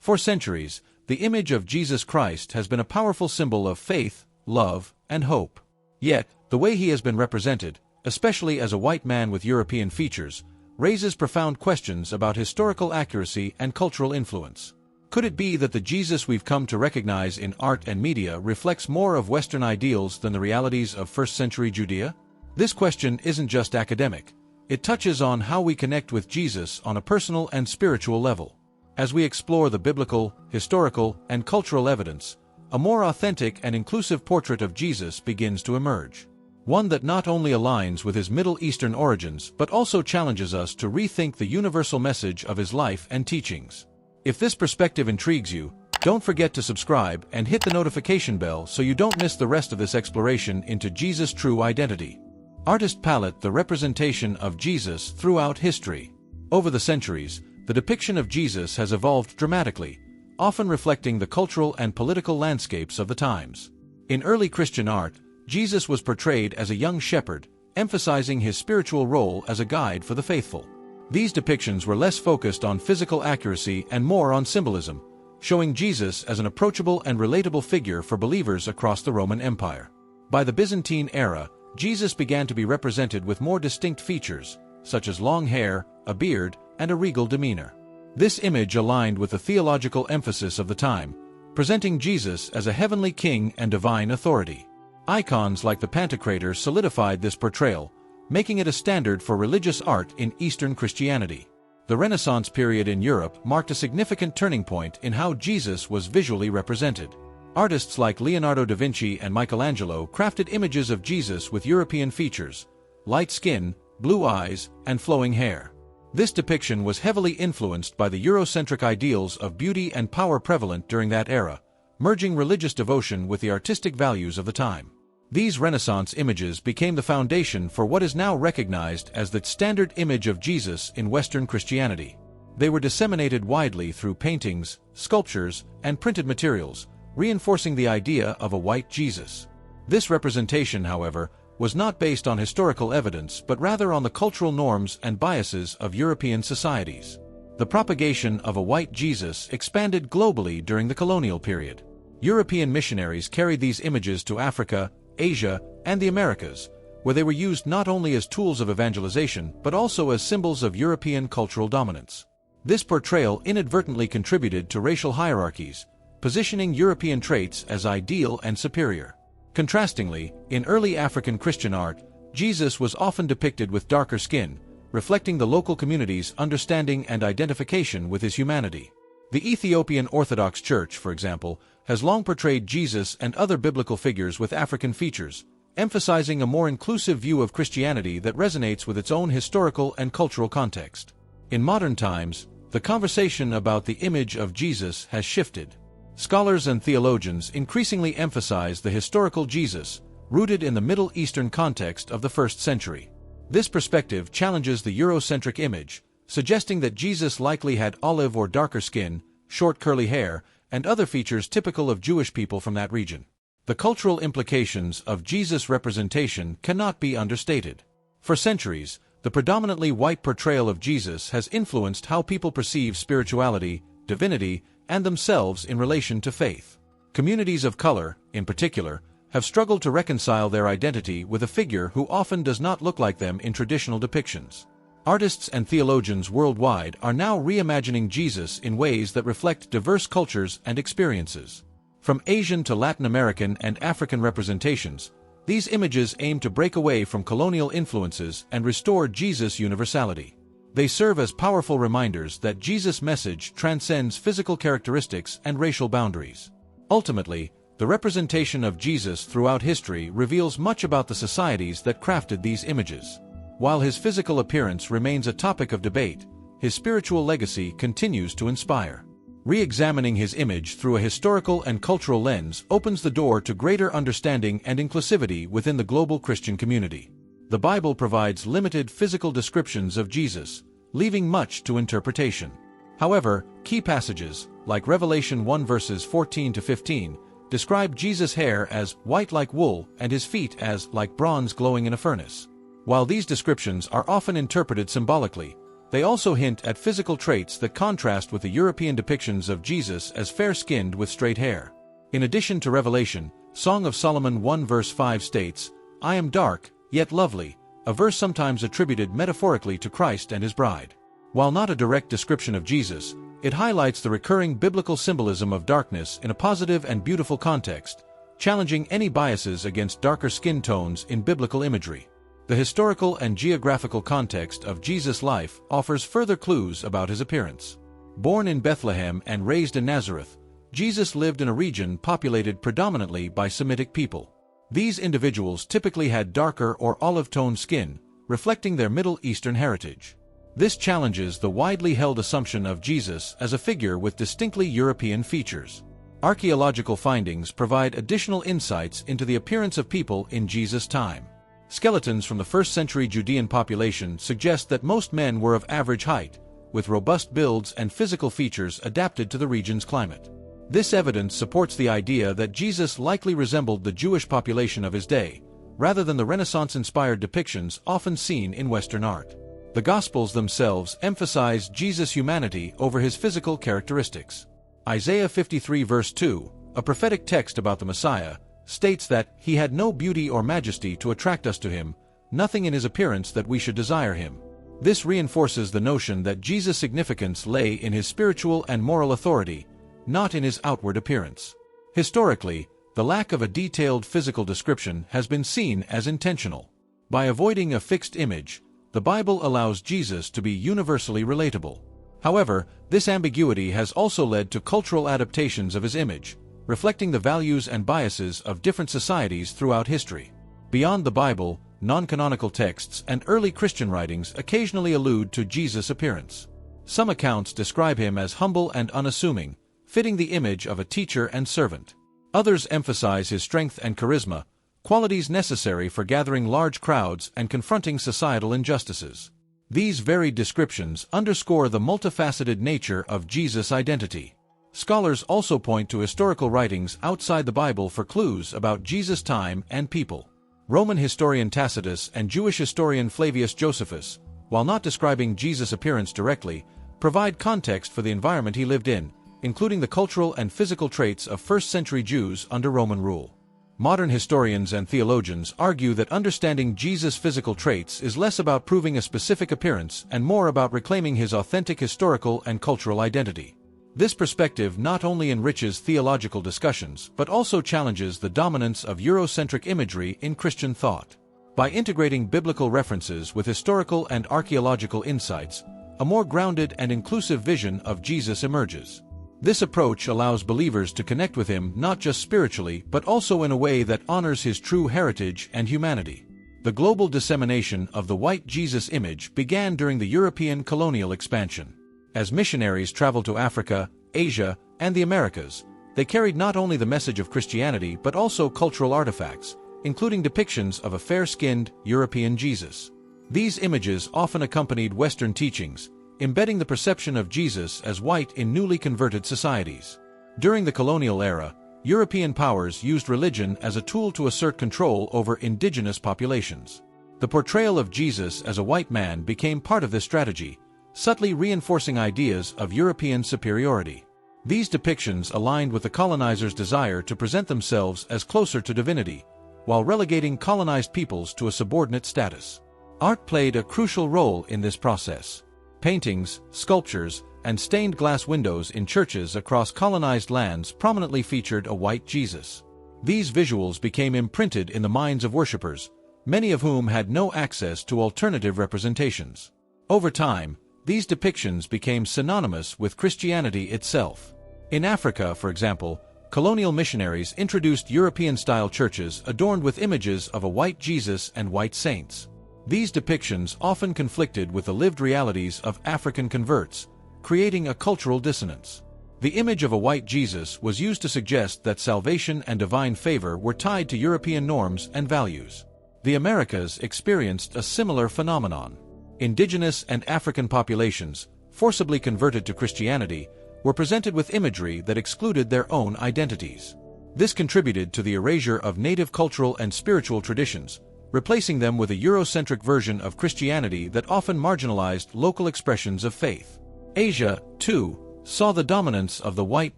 For centuries, the image of Jesus Christ has been a powerful symbol of faith, love, and hope. Yet, the way he has been represented, especially as a white man with European features, raises profound questions about historical accuracy and cultural influence. Could it be that the Jesus we've come to recognize in art and media reflects more of Western ideals than the realities of first-century Judea? This question isn't just academic. It touches on how we connect with Jesus on a personal and spiritual level. As we explore the biblical, historical, and cultural evidence, a more authentic and inclusive portrait of Jesus begins to emerge. One that not only aligns with his Middle Eastern origins but also challenges us to rethink the universal message of his life and teachings. If this perspective intrigues you, don't forget to subscribe and hit the notification bell so you don't miss the rest of this exploration into Jesus' true identity. Artist palette: the representation of Jesus throughout history. Over the centuries, the depiction of Jesus has evolved dramatically, often reflecting the cultural and political landscapes of the times. In early Christian art, Jesus was portrayed as a young shepherd, emphasizing his spiritual role as a guide for the faithful. These depictions were less focused on physical accuracy and more on symbolism, showing Jesus as an approachable and relatable figure for believers across the Roman Empire. By the Byzantine era, Jesus began to be represented with more distinct features, such as long hair, a beard, and a regal demeanor. This image aligned with the theological emphasis of the time, presenting Jesus as a heavenly king and divine authority. Icons like the Pantocrator solidified this portrayal, making it a standard for religious art in Eastern Christianity. The Renaissance period in Europe marked a significant turning point in how Jesus was visually represented. Artists like Leonardo da Vinci and Michelangelo crafted images of Jesus with European features: light skin, blue eyes, and flowing hair. This depiction was heavily influenced by the Eurocentric ideals of beauty and power prevalent during that era, merging religious devotion with the artistic values of the time. These Renaissance images became the foundation for what is now recognized as the standard image of Jesus in Western Christianity. They were disseminated widely through paintings, sculptures, and printed materials, reinforcing the idea of a white Jesus. This representation, however, was not based on historical evidence but rather on the cultural norms and biases of European societies. The propagation of a white Jesus expanded globally during the colonial period. European missionaries carried these images to Africa, Asia, and the Americas, where they were used not only as tools of evangelization but also as symbols of European cultural dominance. This portrayal inadvertently contributed to racial hierarchies, positioning European traits as ideal and superior. Contrastingly, in early African Christian art, Jesus was often depicted with darker skin, reflecting the local community's understanding and identification with his humanity. The Ethiopian Orthodox Church, for example, has long portrayed Jesus and other biblical figures with African features, emphasizing a more inclusive view of Christianity that resonates with its own historical and cultural context. In modern times, the conversation about the image of Jesus has shifted. Scholars and theologians increasingly emphasize the historical Jesus, rooted in the Middle Eastern context of the first century. This perspective challenges the Eurocentric image, suggesting that Jesus likely had olive or darker skin, short curly hair, and other features typical of Jewish people from that region. The cultural implications of Jesus' representation cannot be understated. For centuries, the predominantly white portrayal of Jesus has influenced how people perceive spirituality, divinity, and themselves in relation to faith. Communities of color, in particular, have struggled to reconcile their identity with a figure who often does not look like them in traditional depictions. Artists and theologians worldwide are now reimagining Jesus in ways that reflect diverse cultures and experiences. From Asian to Latin American and African representations, these images aim to break away from colonial influences and restore Jesus' universality. They serve as powerful reminders that Jesus' message transcends physical characteristics and racial boundaries. Ultimately, the representation of Jesus throughout history reveals much about the societies that crafted these images. While his physical appearance remains a topic of debate, his spiritual legacy continues to inspire. Re-examining his image through a historical and cultural lens opens the door to greater understanding and inclusivity within the global Christian community. The Bible provides limited physical descriptions of Jesus, leaving much to interpretation. However, key passages, like Revelation 1 verses 14 to 15, describe Jesus' hair as white like wool and his feet as like bronze glowing in a furnace. While these descriptions are often interpreted symbolically, They also hint at physical traits that contrast with the European depictions of Jesus as fair-skinned with straight hair. In addition to Revelation, Song of Solomon 1 verse 5 states, "I am dark, yet lovely," a verse sometimes attributed metaphorically to Christ and his bride. While not a direct description of Jesus, it highlights the recurring biblical symbolism of darkness in a positive and beautiful context, challenging any biases against darker skin tones in biblical imagery. The historical and geographical context of Jesus' life offers further clues about his appearance. Born in Bethlehem and raised in Nazareth, Jesus lived in a region populated predominantly by Semitic people. These individuals typically had darker or olive-toned skin, reflecting their Middle Eastern heritage. This challenges the widely held assumption of Jesus as a figure with distinctly European features. Archaeological findings provide additional insights into the appearance of people in Jesus' time. Skeletons from the first-century Judean population suggest that most men were of average height, with robust builds and physical features adapted to the region's climate. This evidence supports the idea that Jesus likely resembled the Jewish population of his day, rather than the Renaissance-inspired depictions often seen in Western art. The Gospels themselves emphasize Jesus' humanity over his physical characteristics. Isaiah 53 verse 2, a prophetic text about the Messiah, states that he had no beauty or majesty to attract us to him, nothing in his appearance that we should desire him. This reinforces the notion that Jesus' significance lay in his spiritual and moral authority, not in his outward appearance. Historically, the lack of a detailed physical description has been seen as intentional. By avoiding a fixed image, the Bible allows Jesus to be universally relatable. However, this ambiguity has also led to cultural adaptations of his image, reflecting the values and biases of different societies throughout history. Beyond the Bible, non-canonical texts and early Christian writings occasionally allude to Jesus' appearance. Some accounts describe him as humble and unassuming, fitting the image of a teacher and servant. Others emphasize his strength and charisma, qualities necessary for gathering large crowds and confronting societal injustices. These varied descriptions underscore the multifaceted nature of Jesus' identity. Scholars also point to historical writings outside the Bible for clues about Jesus' time and people. Roman historian Tacitus and Jewish historian Flavius Josephus, while not describing Jesus' appearance directly, provide context for the environment he lived in, including the cultural and physical traits of first-century Jews under Roman rule. Modern historians and theologians argue that understanding Jesus' physical traits is less about proving a specific appearance and more about reclaiming his authentic historical and cultural identity. This perspective not only enriches theological discussions but also challenges the dominance of Eurocentric imagery in Christian thought. By integrating biblical references with historical and archaeological insights, a more grounded and inclusive vision of Jesus emerges. This approach allows believers to connect with him not just spiritually but also in a way that honors his true heritage and humanity. The global dissemination of the white Jesus image began during the European colonial expansion. As missionaries traveled to Africa, Asia, and the Americas, they carried not only the message of Christianity but also cultural artifacts, including depictions of a fair-skinned European Jesus. These images often accompanied Western teachings, embedding the perception of Jesus as white in newly converted societies. During the colonial era, European powers used religion as a tool to assert control over indigenous populations. The portrayal of Jesus as a white man became part of this strategy, subtly reinforcing ideas of European superiority. These depictions aligned with the colonizers' desire to present themselves as closer to divinity, while relegating colonized peoples to a subordinate status. Art played a crucial role in this process. Paintings, sculptures, and stained glass windows in churches across colonized lands prominently featured a white Jesus. These visuals became imprinted in the minds of worshippers, many of whom had no access to alternative representations. Over time, these depictions became synonymous with Christianity itself. In Africa, for example, colonial missionaries introduced European-style churches adorned with images of a white Jesus and white saints. These depictions often conflicted with the lived realities of African converts, creating a cultural dissonance. The image of a white Jesus was used to suggest that salvation and divine favor were tied to European norms and values. The Americas experienced a similar phenomenon. Indigenous and African populations, forcibly converted to Christianity, were presented with imagery that excluded their own identities. This contributed to the erasure of native cultural and spiritual traditions, replacing them with a Eurocentric version of Christianity that often marginalized local expressions of faith. Asia, too, saw the dominance of the white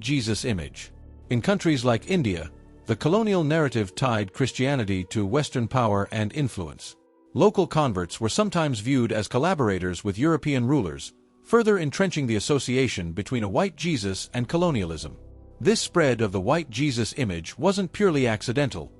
Jesus image. In countries like India, the colonial narrative tied Christianity to Western power and influence. Local converts were sometimes viewed as collaborators with European rulers, further entrenching the association between a white Jesus and colonialism. This spread of the white Jesus image wasn't purely accidental.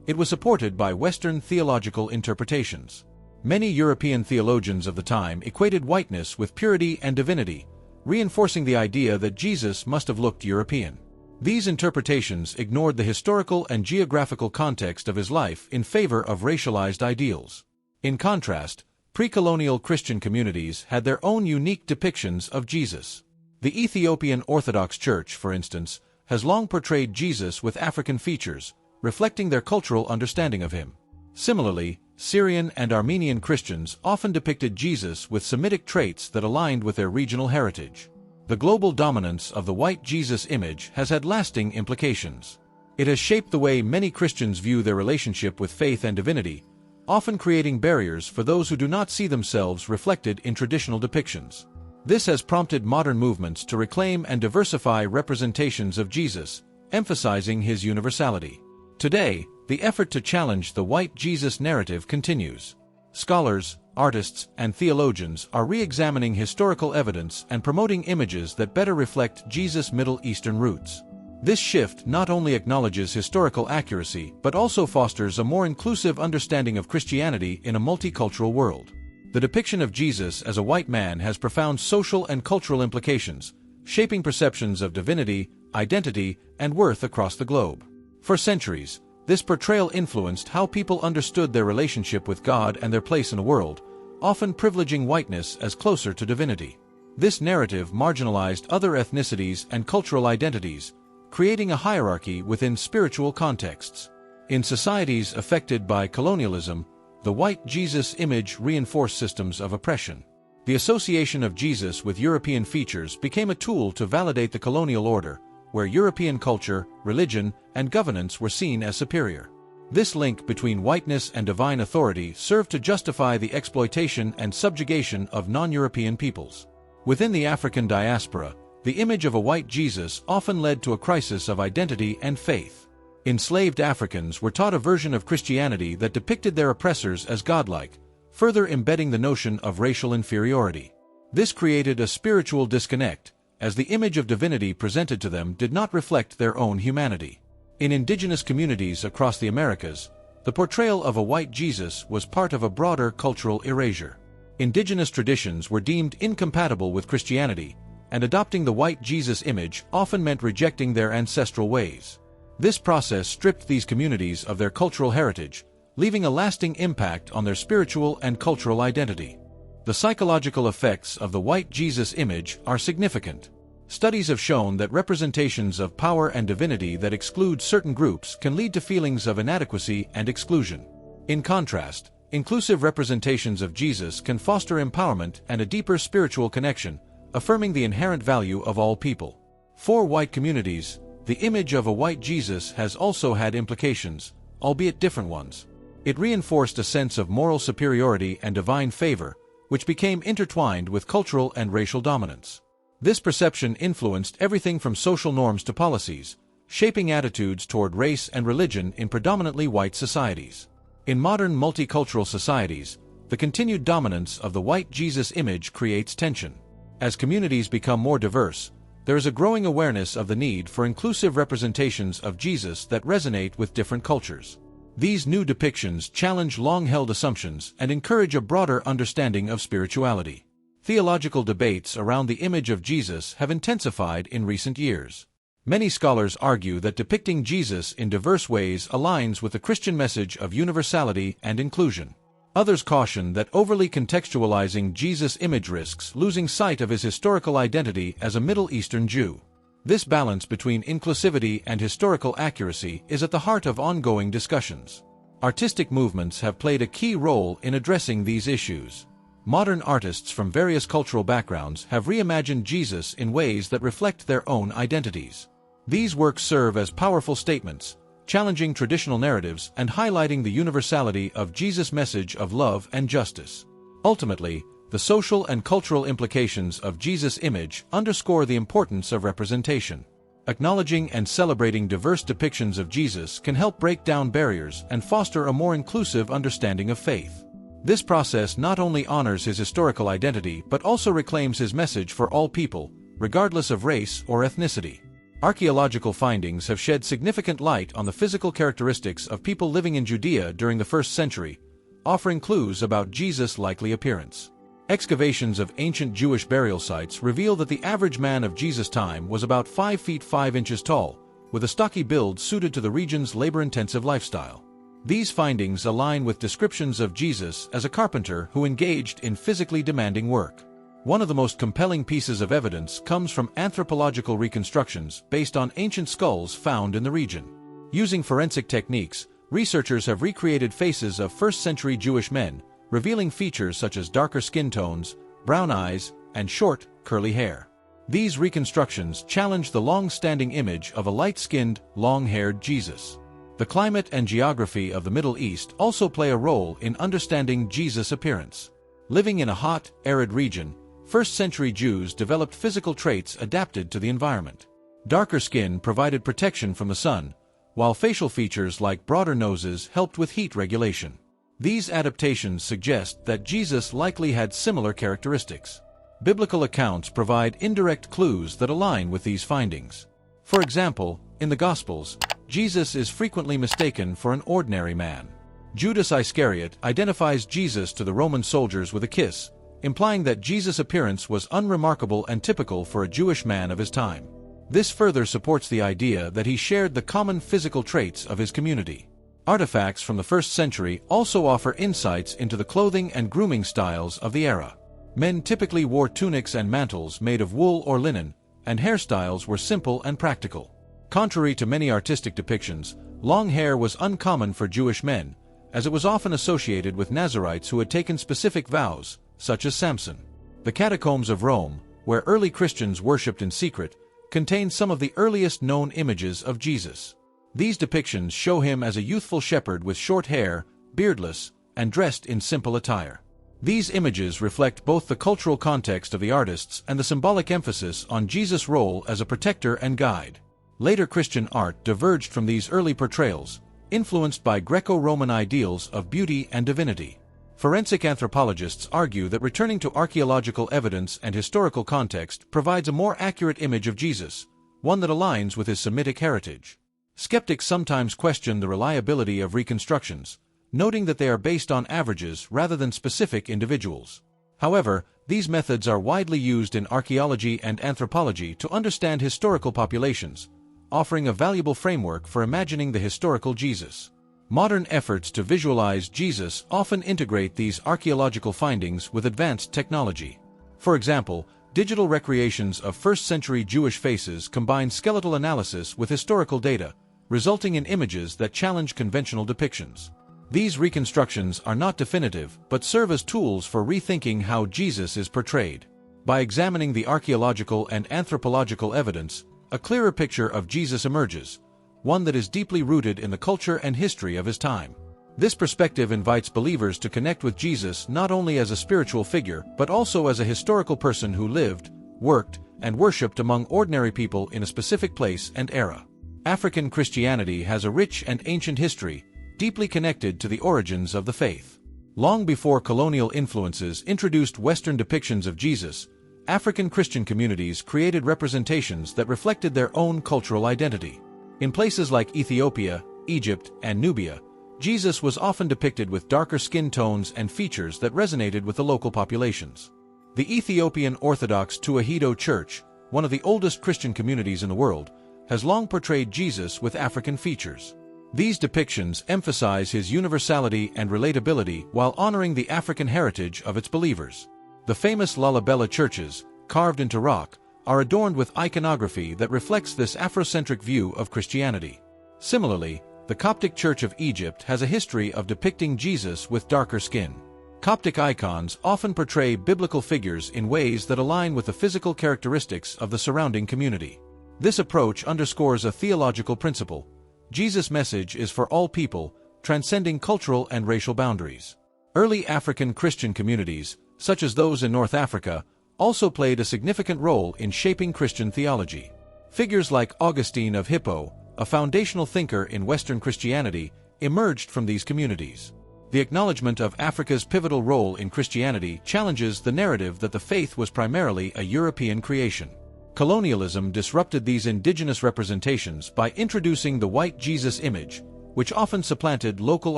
It was supported by Western theological interpretations. Many European theologians of the time equated whiteness with purity and divinity, reinforcing the idea that Jesus must have looked European. These interpretations ignored the historical and geographical context of his life in favor of racialized ideals. In contrast, pre-colonial Christian communities had their own unique depictions of Jesus. The Ethiopian Orthodox Church, for instance, has long portrayed Jesus with African features, reflecting their cultural understanding of him. Similarly, Syrian and Armenian Christians often depicted Jesus with Semitic traits that aligned with their regional heritage. The global dominance of the white Jesus image has had lasting implications. It has shaped the way many Christians view their relationship with faith and divinity, often creating barriers for those who do not see themselves reflected in traditional depictions. This has prompted modern movements to reclaim and diversify representations of Jesus, emphasizing his universality. Today, the effort to challenge the white Jesus narrative continues. Scholars, artists, and theologians are re-examining historical evidence and promoting images that better reflect Jesus' Middle Eastern roots. This shift not only acknowledges historical accuracy but also fosters a more inclusive understanding of Christianity in a multicultural world. The depiction of Jesus as a white man has profound social and cultural implications, shaping perceptions of divinity, identity, and worth across the globe. For centuries, this portrayal influenced how people understood their relationship with God and their place in the world, often privileging whiteness as closer to divinity. This narrative marginalized other ethnicities and cultural identities, creating a hierarchy within spiritual contexts. In societies affected by colonialism, the white Jesus image reinforced systems of oppression. The association of Jesus with European features became a tool to validate the colonial order, where European culture, religion, and governance were seen as superior. This link between whiteness and divine authority served to justify the exploitation and subjugation of non-European peoples. Within the African diaspora, the image of a white Jesus often led to a crisis of identity and faith. Enslaved Africans were taught a version of Christianity that depicted their oppressors as godlike, further embedding the notion of racial inferiority. This created a spiritual disconnect, as the image of divinity presented to them did not reflect their own humanity. In indigenous communities across the Americas, the portrayal of a white Jesus was part of a broader cultural erasure. Indigenous traditions were deemed incompatible with Christianity, and adopting the white Jesus image often meant rejecting their ancestral ways. This process stripped these communities of their cultural heritage, leaving a lasting impact on their spiritual and cultural identity. The psychological effects of the white Jesus image are significant. Studies have shown that representations of power and divinity that exclude certain groups can lead to feelings of inadequacy and exclusion. In contrast, inclusive representations of Jesus can foster empowerment and a deeper spiritual connection, affirming the inherent value of all people. For white communities, the image of a white Jesus has also had implications, albeit different ones. It reinforced a sense of moral superiority and divine favor, which became intertwined with cultural and racial dominance. This perception influenced everything from social norms to policies, shaping attitudes toward race and religion in predominantly white societies. In modern multicultural societies, the continued dominance of the white Jesus image creates tension. As communities become more diverse, there is a growing awareness of the need for inclusive representations of Jesus that resonate with different cultures. These new depictions challenge long-held assumptions and encourage a broader understanding of spirituality. Theological debates around the image of Jesus have intensified in recent years. Many scholars argue that depicting Jesus in diverse ways aligns with the Christian message of universality and inclusion. Others caution that overly contextualizing Jesus' image risks losing sight of his historical identity as a Middle Eastern Jew. This balance between inclusivity and historical accuracy is at the heart of ongoing discussions. Artistic movements have played a key role in addressing these issues. Modern artists from various cultural backgrounds have reimagined Jesus in ways that reflect their own identities. These works serve as powerful statements, challenging traditional narratives and highlighting the universality of Jesus' message of love and justice. Ultimately, the social and cultural implications of Jesus' image underscore the importance of representation. Acknowledging and celebrating diverse depictions of Jesus can help break down barriers and foster a more inclusive understanding of faith. This process not only honors his historical identity but also reclaims his message for all people, regardless of race or ethnicity. Archaeological findings have shed significant light on the physical characteristics of people living in Judea during the 1st century, offering clues about Jesus' likely appearance. Excavations of ancient Jewish burial sites reveal that the average man of Jesus' time was about 5 feet 5 inches tall, with a stocky build suited to the region's labor-intensive lifestyle. These findings align with descriptions of Jesus as a carpenter who engaged in physically demanding work. One of the most compelling pieces of evidence comes from anthropological reconstructions based on ancient skulls found in the region. Using forensic techniques, researchers have recreated faces of 1st-century Jewish men, revealing features such as darker skin tones, brown eyes, and short, curly hair. These reconstructions challenge the long-standing image of a light-skinned, long-haired Jesus. The climate and geography of the Middle East also play a role in understanding Jesus' appearance. Living in a hot, arid region, 1st-century Jews developed physical traits adapted to the environment. Darker skin provided protection from the sun, while facial features like broader noses helped with heat regulation. These adaptations suggest that Jesus likely had similar characteristics. Biblical accounts provide indirect clues that align with these findings. For example, in the Gospels, Jesus is frequently mistaken for an ordinary man. Judas Iscariot identifies Jesus to the Roman soldiers with a kiss, implying that Jesus' appearance was unremarkable and typical for a Jewish man of his time. This further supports the idea that he shared the common physical traits of his community. Artifacts from the 1st century also offer insights into the clothing and grooming styles of the era. Men typically wore tunics and mantles made of wool or linen, and hairstyles were simple and practical. Contrary to many artistic depictions, long hair was uncommon for Jewish men, as it was often associated with Nazarites who had taken specific vows, such as Samson. The catacombs of Rome, where early Christians worshipped in secret, contain some of the earliest known images of Jesus. These depictions show him as a youthful shepherd with short hair, beardless, and dressed in simple attire. These images reflect both the cultural context of the artists and the symbolic emphasis on Jesus' role as a protector and guide. Later Christian art diverged from these early portrayals, influenced by Greco-Roman ideals of beauty and divinity. Forensic anthropologists argue that returning to archaeological evidence and historical context provides a more accurate image of Jesus, one that aligns with his Semitic heritage. Skeptics sometimes question the reliability of reconstructions, noting that they are based on averages rather than specific individuals. However, these methods are widely used in archaeology and anthropology to understand historical populations, offering a valuable framework for imagining the historical Jesus. Modern efforts to visualize Jesus often integrate these archaeological findings with advanced technology. For example, digital recreations of 1st-century Jewish faces combine skeletal analysis with historical data, resulting in images that challenge conventional depictions. These reconstructions are not definitive but serve as tools for rethinking how Jesus is portrayed. By examining the archaeological and anthropological evidence, a clearer picture of Jesus emerges, one that is deeply rooted in the culture and history of his time. This perspective invites believers to connect with Jesus not only as a spiritual figure but also as a historical person who lived, worked, and worshipped among ordinary people in a specific place and era. African Christianity has a rich and ancient history, deeply connected to the origins of the faith. Long before colonial influences introduced Western depictions of Jesus, African Christian communities created representations that reflected their own cultural identity. In places like Ethiopia, Egypt, and Nubia, Jesus was often depicted with darker skin tones and features that resonated with the local populations. The Ethiopian Orthodox Tewahedo Church, one of the oldest Christian communities in the world, has long portrayed Jesus with African features. These depictions emphasize his universality and relatability while honoring the African heritage of its believers. The famous Lalibela churches, carved into rock, are adorned with iconography that reflects this Afrocentric view of Christianity. Similarly, the Coptic Church of Egypt has a history of depicting Jesus with darker skin. Coptic icons often portray biblical figures in ways that align with the physical characteristics of the surrounding community. This approach underscores a theological principle: Jesus' message is for all people, transcending cultural and racial boundaries. Early African Christian communities, such as those in North Africa, also played a significant role in shaping Christian theology. Figures like Augustine of Hippo, a foundational thinker in Western Christianity, emerged from these communities. The acknowledgement of Africa's pivotal role in Christianity challenges the narrative that the faith was primarily a European creation. Colonialism disrupted these indigenous representations by introducing the white Jesus image, which often supplanted local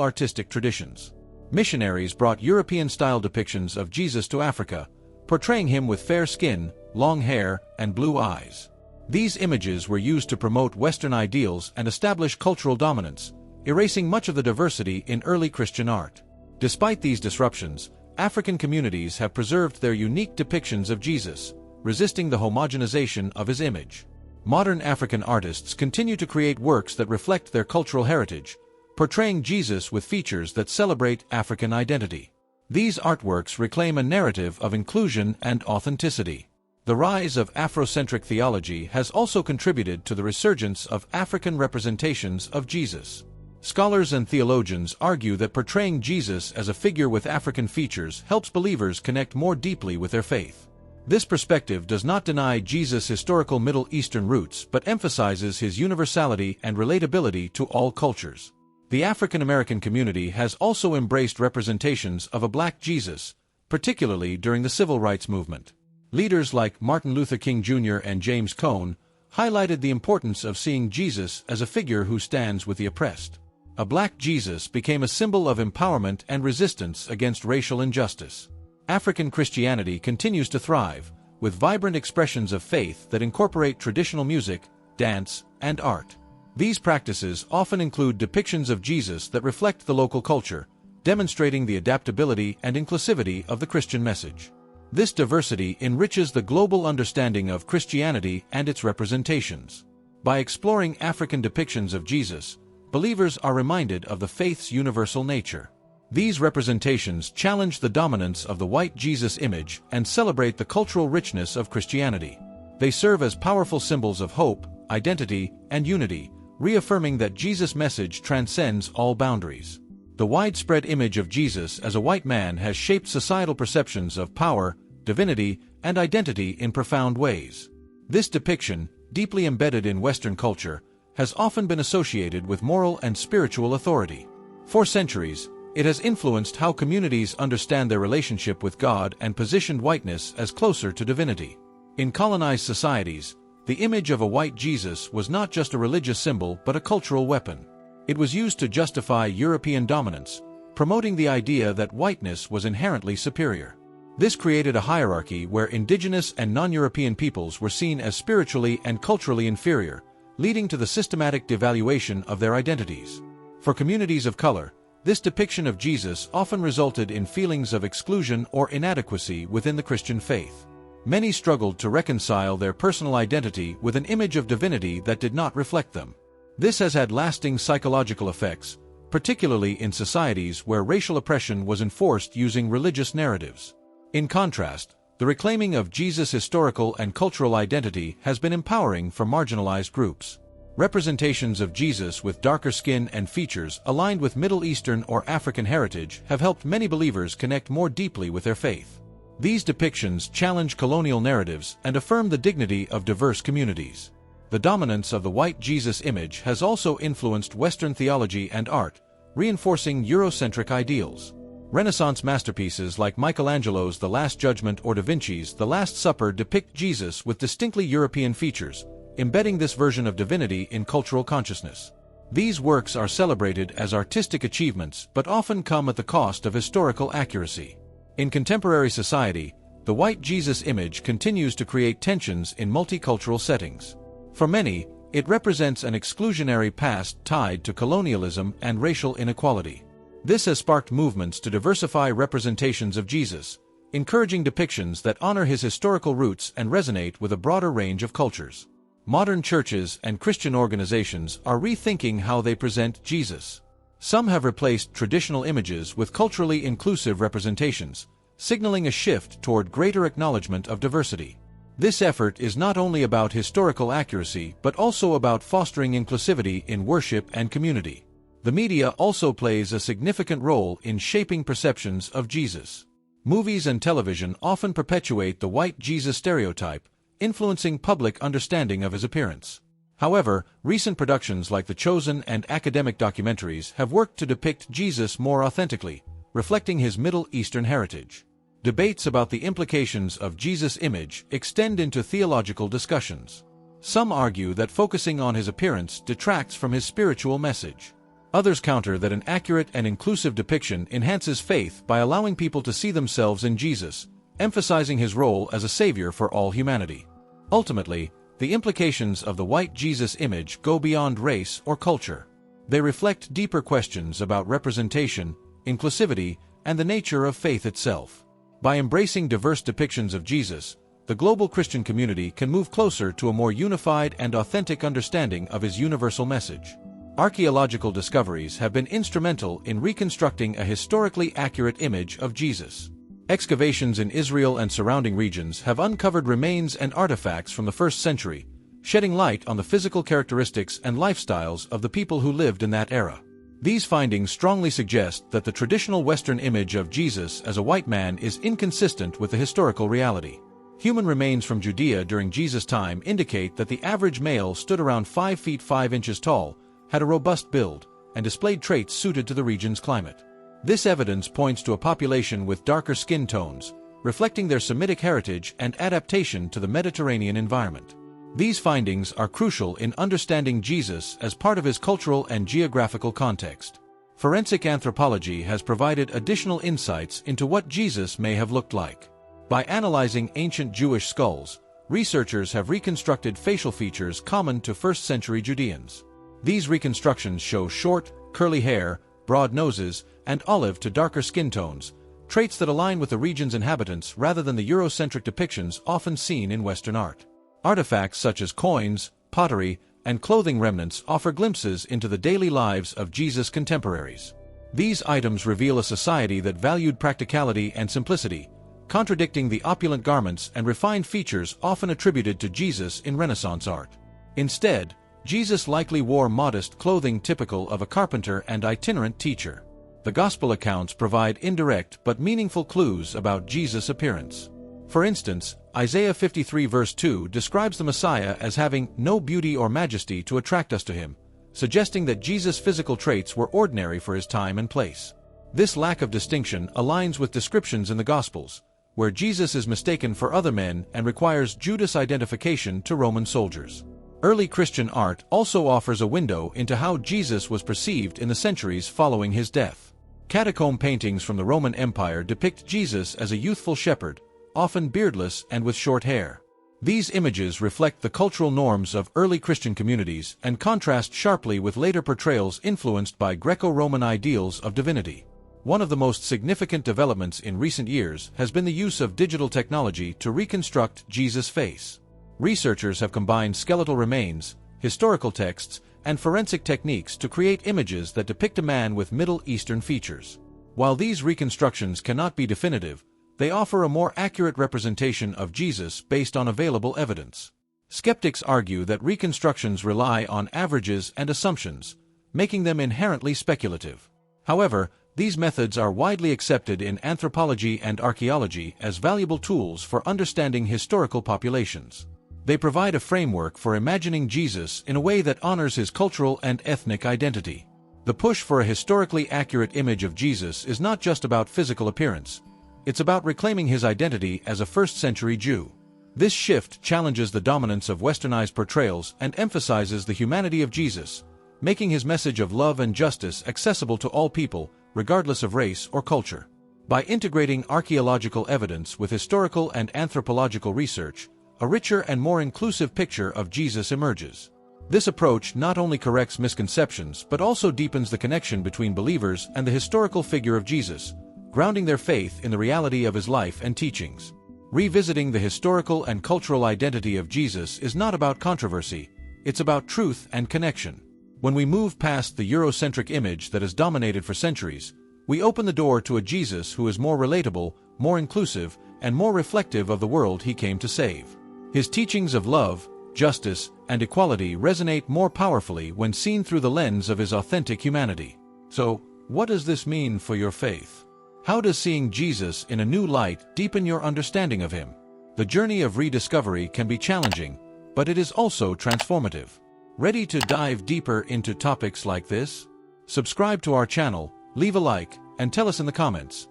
artistic traditions. Missionaries brought European-style depictions of Jesus to Africa, portraying him with fair skin, long hair, and blue eyes. These images were used to promote Western ideals and establish cultural dominance, erasing much of the diversity in early Christian art. Despite these disruptions, African communities have preserved their unique depictions of Jesus, resisting the homogenization of his image. Modern African artists continue to create works that reflect their cultural heritage, portraying Jesus with features that celebrate African identity. These artworks reclaim a narrative of inclusion and authenticity. The rise of Afrocentric theology has also contributed to the resurgence of African representations of Jesus. Scholars and theologians argue that portraying Jesus as a figure with African features helps believers connect more deeply with their faith. This perspective does not deny Jesus' historical Middle Eastern roots but emphasizes his universality and relatability to all cultures. The African American community has also embraced representations of a Black Jesus, particularly during the Civil Rights Movement. Leaders like Martin Luther King Jr. and James Cone highlighted the importance of seeing Jesus as a figure who stands with the oppressed. A Black Jesus became a symbol of empowerment and resistance against racial injustice. African Christianity continues to thrive, with vibrant expressions of faith that incorporate traditional music, dance, and art. These practices often include depictions of Jesus that reflect the local culture, demonstrating the adaptability and inclusivity of the Christian message. This diversity enriches the global understanding of Christianity and its representations. By exploring African depictions of Jesus, believers are reminded of the faith's universal nature. These representations challenge the dominance of the white Jesus image and celebrate the cultural richness of Christianity. They serve as powerful symbols of hope, identity, and unity, reaffirming that Jesus' message transcends all boundaries. The widespread image of Jesus as a white man has shaped societal perceptions of power, divinity, and identity in profound ways. This depiction, deeply embedded in Western culture, has often been associated with moral and spiritual authority. For centuries, it has influenced how communities understand their relationship with God and positioned whiteness as closer to divinity. In colonized societies, the image of a white Jesus was not just a religious symbol but a cultural weapon. It was used to justify European dominance, promoting the idea that whiteness was inherently superior. This created a hierarchy where indigenous and non-European peoples were seen as spiritually and culturally inferior, leading to the systematic devaluation of their identities. For communities of color, this depiction of Jesus often resulted in feelings of exclusion or inadequacy within the Christian faith. Many struggled to reconcile their personal identity with an image of divinity that did not reflect them. This has had lasting psychological effects, particularly in societies where racial oppression was enforced using religious narratives. In contrast, the reclaiming of Jesus' historical and cultural identity has been empowering for marginalized groups. Representations of Jesus with darker skin and features aligned with Middle Eastern or African heritage have helped many believers connect more deeply with their faith. These depictions challenge colonial narratives and affirm the dignity of diverse communities. The dominance of the white Jesus image has also influenced Western theology and art, reinforcing Eurocentric ideals. Renaissance masterpieces like Michelangelo's The Last Judgment or Da Vinci's The Last Supper depict Jesus with distinctly European features, embedding this version of divinity in cultural consciousness. These works are celebrated as artistic achievements but often come at the cost of historical accuracy. In contemporary society, the white Jesus image continues to create tensions in multicultural settings. For many, it represents an exclusionary past tied to colonialism and racial inequality. This has sparked movements to diversify representations of Jesus, encouraging depictions that honor his historical roots and resonate with a broader range of cultures. Modern churches and Christian organizations are rethinking how they present Jesus. Some have replaced traditional images with culturally inclusive representations, signaling a shift toward greater acknowledgement of diversity. This effort is not only about historical accuracy but also about fostering inclusivity in worship and community. The media also plays a significant role in shaping perceptions of Jesus. Movies and television often perpetuate the white Jesus stereotype, influencing public understanding of his appearance. However, recent productions like The Chosen and academic documentaries have worked to depict Jesus more authentically, reflecting his Middle Eastern heritage. Debates about the implications of Jesus' image extend into theological discussions. Some argue that focusing on his appearance detracts from his spiritual message. Others counter that an accurate and inclusive depiction enhances faith by allowing people to see themselves in Jesus, emphasizing his role as a savior for all humanity. Ultimately, the implications of the white Jesus image go beyond race or culture. They reflect deeper questions about representation, inclusivity, and the nature of faith itself. By embracing diverse depictions of Jesus, the global Christian community can move closer to a more unified and authentic understanding of his universal message. Archaeological discoveries have been instrumental in reconstructing a historically accurate image of Jesus. Excavations in Israel and surrounding regions have uncovered remains and artifacts from the 1st century, shedding light on the physical characteristics and lifestyles of the people who lived in that era. These findings strongly suggest that the traditional Western image of Jesus as a white man is inconsistent with the historical reality. Human remains from Judea during Jesus' time indicate that the average male stood around 5 feet 5 inches tall, had a robust build, and displayed traits suited to the region's climate. This evidence points to a population with darker skin tones, reflecting their Semitic heritage and adaptation to the Mediterranean environment. These findings are crucial in understanding Jesus as part of his cultural and geographical context. Forensic anthropology has provided additional insights into what Jesus may have looked like. By analyzing ancient Jewish skulls, researchers have reconstructed facial features common to 1st century Judeans. These reconstructions show short, curly hair, broad noses, and olive to darker skin tones, traits that align with the region's inhabitants rather than the Eurocentric depictions often seen in Western art. Artifacts such as coins, pottery, and clothing remnants offer glimpses into the daily lives of Jesus' contemporaries. These items reveal a society that valued practicality and simplicity, contradicting the opulent garments and refined features often attributed to Jesus in Renaissance art. Instead, Jesus likely wore modest clothing typical of a carpenter and itinerant teacher. The Gospel accounts provide indirect but meaningful clues about Jesus' appearance. For instance, Isaiah 53 verse 2 describes the Messiah as having no beauty or majesty to attract us to him, suggesting that Jesus' physical traits were ordinary for his time and place. This lack of distinction aligns with descriptions in the Gospels, where Jesus is mistaken for other men and requires Judas identification to Roman soldiers. Early Christian art also offers a window into how Jesus was perceived in the centuries following his death. Catacomb paintings from the Roman Empire depict Jesus as a youthful shepherd, often beardless and with short hair. These images reflect the cultural norms of early Christian communities and contrast sharply with later portrayals influenced by Greco-Roman ideals of divinity. One of the most significant developments in recent years has been the use of digital technology to reconstruct Jesus' face. Researchers have combined skeletal remains, historical texts, and forensic techniques to create images that depict a man with Middle Eastern features. While these reconstructions cannot be definitive, they offer a more accurate representation of Jesus based on available evidence. Skeptics argue that reconstructions rely on averages and assumptions, making them inherently speculative. However, these methods are widely accepted in anthropology and archaeology as valuable tools for understanding historical populations. They provide a framework for imagining Jesus in a way that honors his cultural and ethnic identity. The push for a historically accurate image of Jesus is not just about physical appearance. It's about reclaiming his identity as a 1st century Jew. This shift challenges the dominance of westernized portrayals and emphasizes the humanity of Jesus, making his message of love and justice accessible to all people, regardless of race or culture. By integrating archaeological evidence with historical and anthropological research, a richer and more inclusive picture of Jesus emerges. This approach not only corrects misconceptions but also deepens the connection between believers and the historical figure of Jesus, grounding their faith in the reality of his life and teachings. Revisiting the historical and cultural identity of Jesus is not about controversy, it's about truth and connection. When we move past the Eurocentric image that has dominated for centuries, we open the door to a Jesus who is more relatable, more inclusive, and more reflective of the world he came to save. His teachings of love, justice, and equality resonate more powerfully when seen through the lens of his authentic humanity. So, what does this mean for your faith? How does seeing Jesus in a new light deepen your understanding of him? The journey of rediscovery can be challenging, but it is also transformative. Ready to dive deeper into topics like this? Subscribe to our channel, leave a like, and tell us in the comments.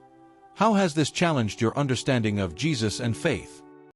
How has this challenged your understanding of Jesus and faith?